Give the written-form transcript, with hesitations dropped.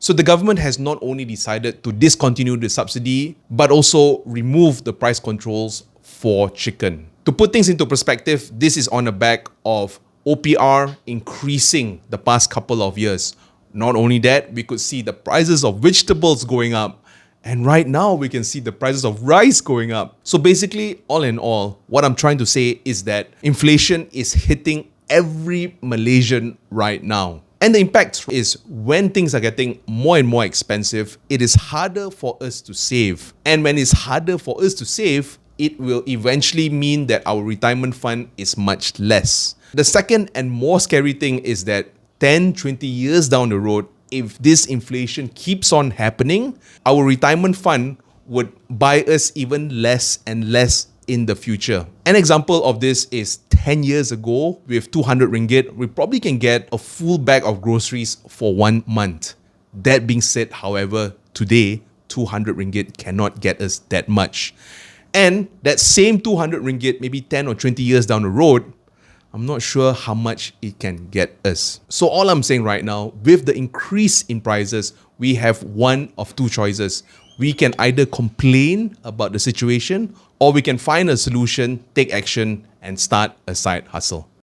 So the government has not only decided to discontinue the subsidy, but also remove the price controls for chicken. To put things into perspective, this is on the back of OPR increasing the past couple of years. Not only that, we could see the prices of vegetables going up. And right now, we can see the prices of rice going up. So basically, all in all, what I'm trying to say is that inflation is hitting every Malaysian right now. And the impact is when things are getting more and more expensive, it is harder for us to save. And when it's harder for us to save, it will eventually mean that our retirement fund is much less. The second and more scary thing is that 10, 20 years down the road, if this inflation keeps on happening, our retirement fund would buy us even less and less in the future. An example of this is 10 years ago, with 200 ringgit, we probably can get a full bag of groceries for 1 month. That being said, however, today, 200 ringgit cannot get us that much. And that same 200 ringgit, maybe 10 or 20 years down the road, I'm not sure how much it can get us. So all I'm saying right now, with the increase in prices, we have one of two choices. We can either complain about the situation, or we can find a solution, take action, and start a side hustle.